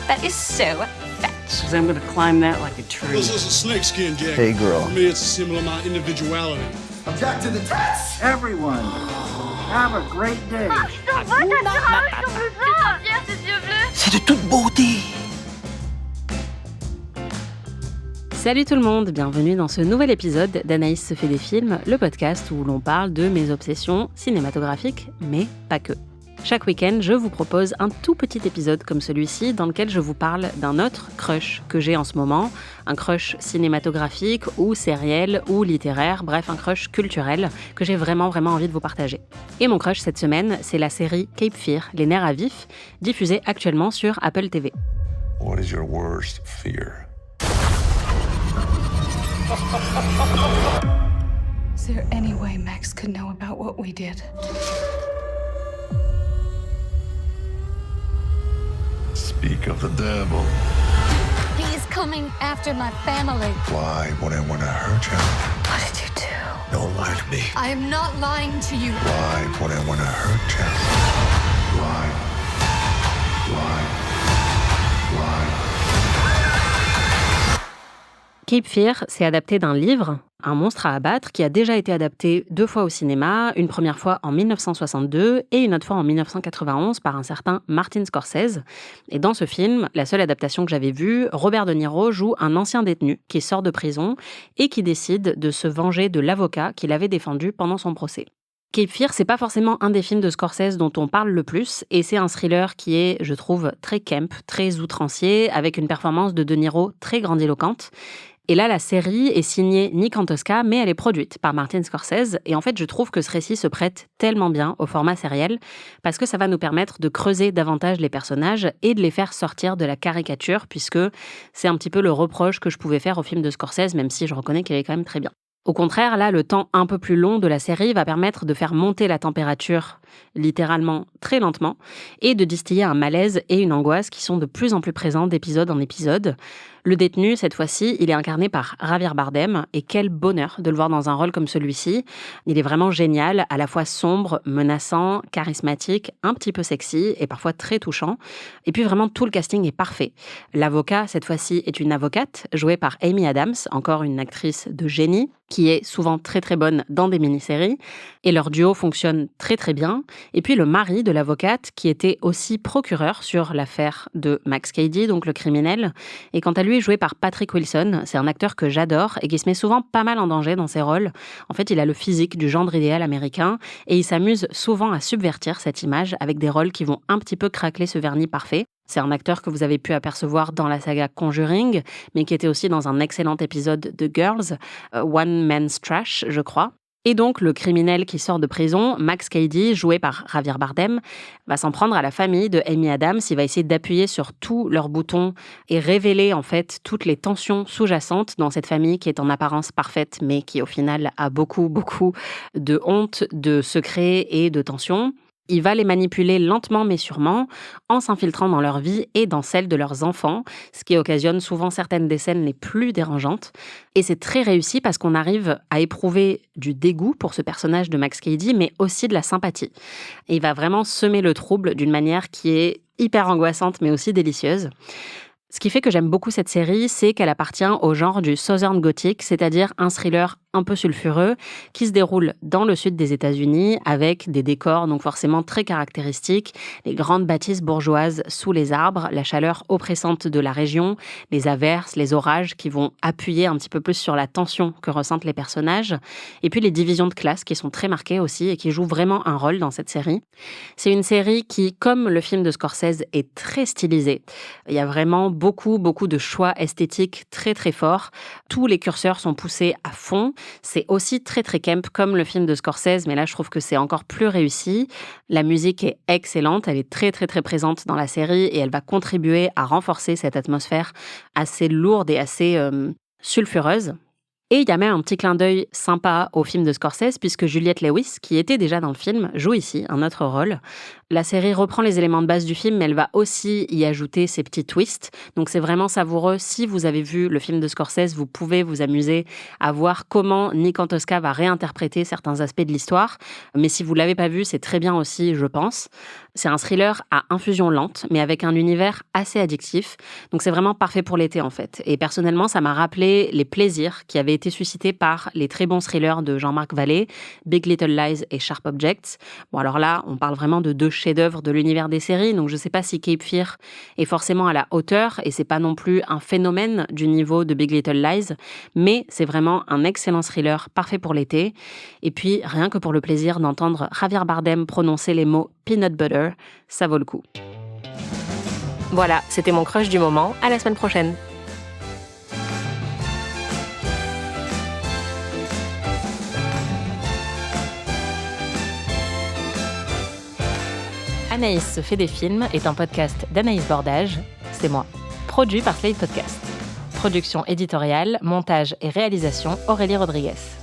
That is so fetch. Because I'm going to climb that like a tree. This is a snakeskin jacket. Hey, girl. For me, it's a symbol of my individuality. Object to the test! Everyone, have a great day. C'est de toute beauté. Salut tout le monde, bienvenue dans ce nouvel épisode d'Anaïs se fait des films, le podcast où l'on parle de mes obsessions cinématographiques, mais pas que. Chaque week-end, je vous propose un tout petit épisode comme celui-ci dans lequel je vous parle d'un autre crush que j'ai en ce moment, un crush cinématographique ou sériel ou littéraire, bref un crush culturel que j'ai vraiment envie de vous partager. Et mon crush cette semaine, c'est la série Cape Fear, les nerfs à vif, diffusée actuellement sur Apple TV. What is your worst fear? Is there any way Max could know about what we did? Speak of the devil. He is coming after my family. Why would I want to hurt you? What did you do? Don't lie to me. I am not lying to you. Why would I want to hurt you? Why? Cape Fear, c'est adapté d'un livre, Un monstre à abattre, qui a déjà été adapté 2 fois au cinéma, une première fois en 1962 et une autre fois en 1991 par un certain Martin Scorsese. Et dans ce film, la seule adaptation que j'avais vue, Robert De Niro joue un ancien détenu qui sort de prison et qui décide de se venger de l'avocat qu'il avait défendu pendant son procès. Cape Fear, c'est pas forcément un des films de Scorsese dont on parle le plus, et c'est un thriller qui est, je trouve, très camp, très outrancier, avec une performance de De Niro très grandiloquente. Et là, la série est signée Nick Antosca, mais elle est produite par Martin Scorsese. Et en fait, je trouve que ce récit se prête tellement bien au format sériel, parce que ça va nous permettre de creuser davantage les personnages et de les faire sortir de la caricature, puisque c'est un petit peu le reproche que je pouvais faire au film de Scorsese, même si je reconnais qu'il est quand même très bien. Au contraire, là, le temps un peu plus long de la série va permettre de faire monter la température, littéralement très lentement, et de distiller un malaise et une angoisse qui sont de plus en plus présents d'épisode en épisode. Le détenu, cette fois-ci, il est incarné par Javier Bardem, et quel bonheur de le voir dans un rôle comme celui-ci. Il est vraiment génial, à la fois sombre, menaçant, charismatique, un petit peu sexy, et parfois très touchant. Et puis vraiment, tout le casting est parfait. L'avocat, cette fois-ci, est une avocate, jouée par Amy Adams, encore une actrice de génie, qui est souvent très bonne dans des mini-séries, et leur duo fonctionne très bien. Et puis le mari de l'avocate, qui était aussi procureur sur l'affaire de Max Cady, donc le criminel, et quant à lui joué par Patrick Wilson, c'est un acteur que j'adore et qui se met souvent pas mal en danger dans ses rôles. En fait, il a le physique du gendre idéal américain, et il s'amuse souvent à subvertir cette image avec des rôles qui vont un petit peu craqueler ce vernis parfait. C'est un acteur que vous avez pu apercevoir dans la saga Conjuring, mais qui était aussi dans un excellent épisode de Girls, One Man's Trash, je crois. Et donc, le criminel qui sort de prison, Max Cady, joué par Javier Bardem, va s'en prendre à la famille de Amy Adams. Il va essayer d'appuyer sur tous leurs boutons et révéler en fait toutes les tensions sous-jacentes dans cette famille qui est en apparence parfaite, mais qui au final a beaucoup de honte, de secrets et de tensions. Il va les manipuler lentement mais sûrement, en s'infiltrant dans leur vie et dans celle de leurs enfants, ce qui occasionne souvent certaines des scènes les plus dérangeantes. Et c'est très réussi parce qu'on arrive à éprouver du dégoût pour ce personnage de Max Cady, mais aussi de la sympathie. Et il va vraiment semer le trouble d'une manière qui est hyper angoissante, mais aussi délicieuse. Ce qui fait que j'aime beaucoup cette série, c'est qu'elle appartient au genre du Southern Gothic, c'est-à-dire un thriller un peu sulfureux, qui se déroule dans le sud des États-Unis, avec des décors donc forcément très caractéristiques, les grandes bâtisses bourgeoises sous les arbres, la chaleur oppressante de la région, les averses, les orages qui vont appuyer un petit peu plus sur la tension que ressentent les personnages, et puis les divisions de classe qui sont très marquées aussi et qui jouent vraiment un rôle dans cette série. C'est une série qui, comme le film de Scorsese, est très stylisée. Il y a vraiment beaucoup de choix esthétiques très forts. Tous les curseurs sont poussés à fond. C'est aussi très camp comme le film de Scorsese, mais là je trouve que c'est encore plus réussi. La musique est excellente, elle est très présente dans la série et elle va contribuer à renforcer cette atmosphère assez lourde et assez sulfureuse. Et il y a même un petit clin d'œil sympa au film de Scorsese, puisque Juliette Lewis, qui était déjà dans le film, joue ici un autre rôle. La série reprend les éléments de base du film, mais elle va aussi y ajouter ses petits twists. Donc c'est vraiment savoureux. Si vous avez vu le film de Scorsese, vous pouvez vous amuser à voir comment Nick Antosca va réinterpréter certains aspects de l'histoire. Mais si vous ne l'avez pas vu, c'est très bien aussi, je pense. C'est un thriller à infusion lente, mais avec un univers assez addictif. Donc c'est vraiment parfait pour l'été en fait. Et personnellement, ça m'a rappelé les plaisirs qui avaient été suscités par les très bons thrillers de Jean-Marc Vallée, Big Little Lies et Sharp Objects. Bon alors là, on parle vraiment de 2 chefs-d'œuvre de l'univers des séries, donc je sais pas si Cape Fear est forcément à la hauteur, et c'est pas non plus un phénomène du niveau de Big Little Lies, mais c'est vraiment un excellent thriller parfait pour l'été. Et puis, rien que pour le plaisir d'entendre Javier Bardem prononcer les mots peanut butter, ça vaut le coup. Voilà, c'était mon crush du moment. À la semaine prochaine. Anaïs se fait des films est un podcast d'Anaïs Bordage, c'est moi, produit par Slate Podcast. Production éditoriale, montage et réalisation Aurélie Rodriguez.